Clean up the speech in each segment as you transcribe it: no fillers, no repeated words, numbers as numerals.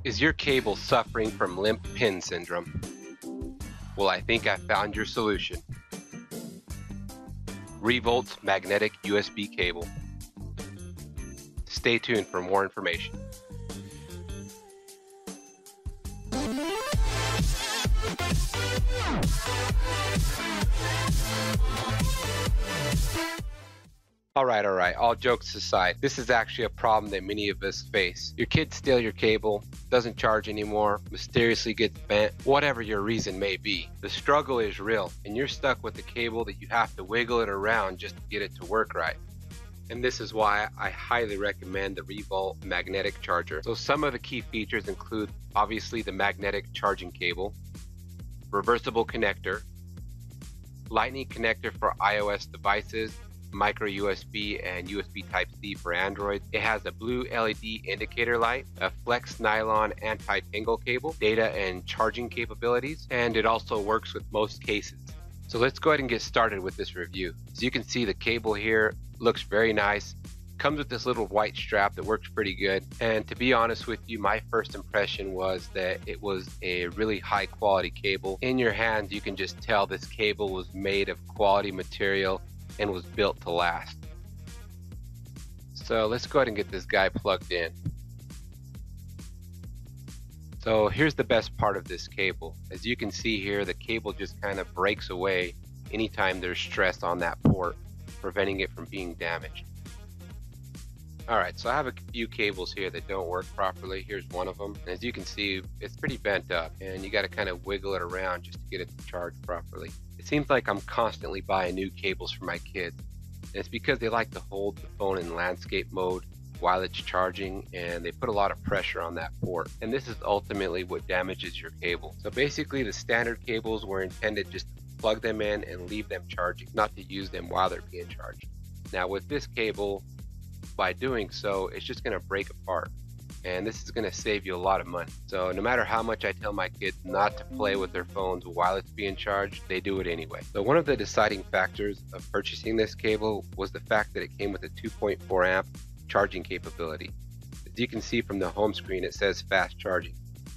Is your cable suffering from limp pin syndrome? Well, I think I found your solution. Revolt magnetic USB cable. Stay tuned for more information. Alright, all jokes aside, this is actually a problem that many of us face. Your kids steal your cable, doesn't charge anymore, mysteriously gets bent, whatever your reason may be. The struggle is real, and you're stuck with the cable that you have to wiggle it around just to get it to work right. And this is why I highly recommend the Revolt magnetic charger. So some of the key features include obviously the magnetic charging cable, reversible connector, lightning connector for iOS devices, micro USB and USB Type-C for Android. It has a blue LED indicator light, a flex nylon anti-tangle cable, data and charging capabilities, and it also works with most cases. So let's go ahead and get started with this review. As you can see, the cable here looks very nice. Comes with this little white strap that works pretty good, and to be honest with you, my first impression was that it was a really high quality cable. In your hands you can just tell this cable was made of quality material and was built to last. So let's go ahead and get this guy plugged in. So here's the best part of this cable. As you can see here, the cable just kind of breaks away anytime there's stress on that port, preventing it from being damaged. Alright, so I have a few cables here that don't work properly. Here's one of them. As you can see, it's pretty bent up, and you got to kind of wiggle it around just to get it to charge properly. It seems like I'm constantly buying new cables for my kids, and it's because they like to hold the phone in landscape mode while it's charging, and they put a lot of pressure on that port, and this is ultimately what damages your cable. So basically the standard cables were intended just to plug them in and leave them charging, not to use them while they're being charged. Now with this cable, by doing so, it's just going to break apart, and this is going to save you a lot of money. So no matter how much I tell my kids not to play with their phones while it's being charged, they do it anyway. So one of the deciding factors of purchasing this cable was the fact that it came with a 2.4 amp charging capability. As you can see from the home screen, it says fast charging.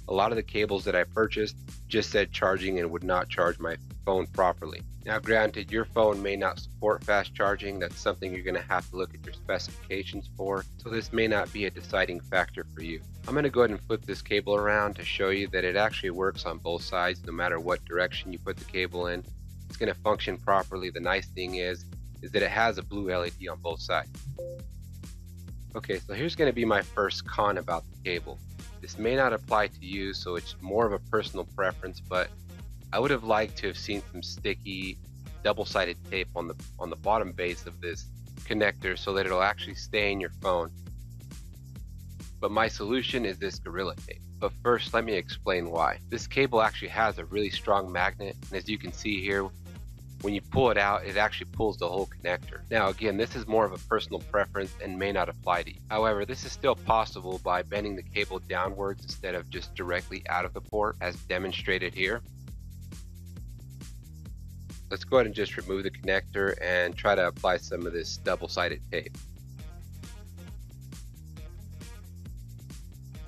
A lot of the cables that I purchased just said charging and would not charge my phone properly. Now granted, your phone may not support fast charging. That's something you're going to have to look at your specifications for, so this may not be a deciding factor for you. I'm going to go ahead and flip this cable around to show you that it actually works on both sides no matter what direction you put the cable in. It's going to function properly. The nice thing is that it has a blue LED on both sides. Okay, so here's going to be my first con about the cable. This may not apply to you, so it's more of a personal preference, but I would have liked to have seen some sticky double-sided tape on the bottom base of this connector so that it'll actually stay in your phone. But my solution is this Gorilla Tape. But first, let me explain why. This cable actually has a really strong magnet, and as you can see here, when you pull it out, it actually pulls the whole connector. Now again, this is more of a personal preference and may not apply to you. However, this is still possible by bending the cable downwards instead of just directly out of the port as demonstrated here. Let's go ahead and just remove the connector and try to apply some of this double-sided tape.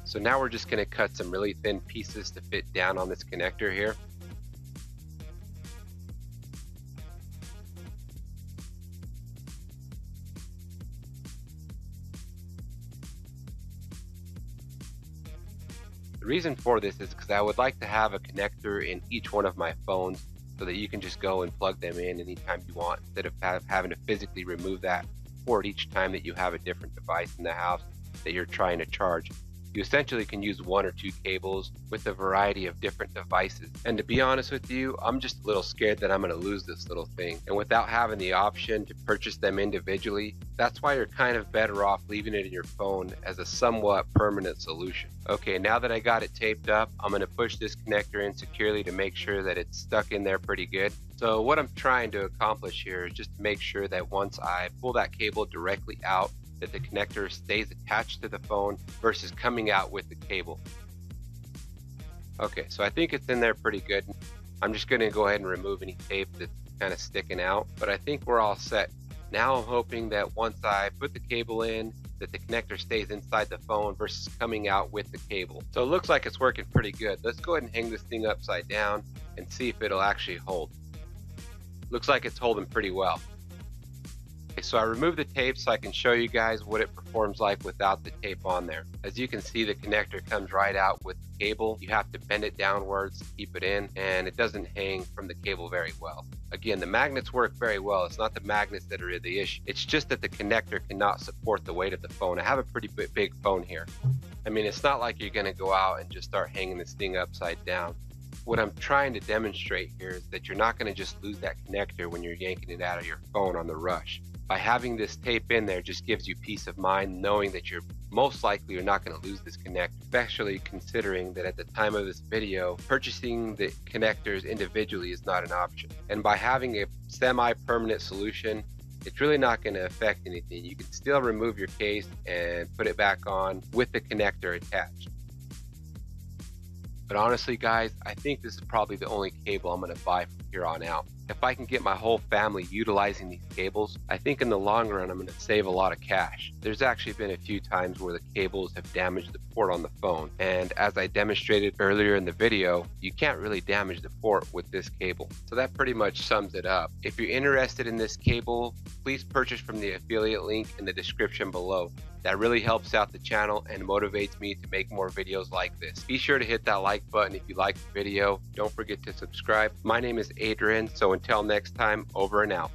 So now we're just going to cut some really thin pieces to fit down on this connector here. The reason for this is because I would like to have a connector in each one of my phones so that you can just go and plug them in anytime you want instead of having to physically remove that port each time that you have a different device in the house that you're trying to charge. You essentially can use one or two cables with a variety of different devices. And to be honest with you, I'm just a little scared that I'm going to lose this little thing. And without having the option to purchase them individually, that's why you're kind of better off leaving it in your phone as a somewhat permanent solution. Okay, now that I got it taped up, I'm going to push this connector in securely to make sure that it's stuck in there pretty good. So what I'm trying to accomplish here is just to make sure that once I pull that cable directly out, that the connector stays attached to the phone versus coming out with the cable. Okay, so I think it's in there pretty good. I'm just going to go ahead and remove any tape that's kind of sticking out, but I think we're all set. Now I'm hoping that once I put the cable in that the connector stays inside the phone versus coming out with the cable. So it looks like it's working pretty good. Let's go ahead and hang this thing upside down and see if it'll actually hold. Looks like it's holding pretty well. Okay, so I removed the tape so I can show you guys what it performs like without the tape on there. As you can see, the connector comes right out with the cable. You have to bend it downwards to keep it in, and it doesn't hang from the cable very well. Again, the magnets work very well. It's not the magnets that are the issue. It's just that the connector cannot support the weight of the phone. I have a pretty big phone here. I mean, it's not like you're gonna go out and just start hanging this thing upside down. What I'm trying to demonstrate here is that you're not gonna just lose that connector when you're yanking it out of your phone on the rush. By having this tape in there just gives you peace of mind knowing that you're most likely you're not going to lose this connector, especially considering that at the time of this video, purchasing the connectors individually is not an option. And by having a semi-permanent solution, it's really not going to affect anything. You can still remove your case and put it back on with the connector attached. But honestly, guys, I think this is probably the only cable I'm going to buy from here on out. If I can get my whole family utilizing these cables, I think in the long run I'm going to save a lot of cash. There's actually been a few times where the cables have damaged the port on the phone, and as I demonstrated earlier in the video, you can't really damage the port with this cable. So that pretty much sums it up. If you're interested in this cable, please purchase from the affiliate link in the description below. That really helps out the channel and motivates me to make more videos like this. Be sure to hit that like button if you like the video. Don't forget to subscribe. My name is Adrian, so until next time, over and out.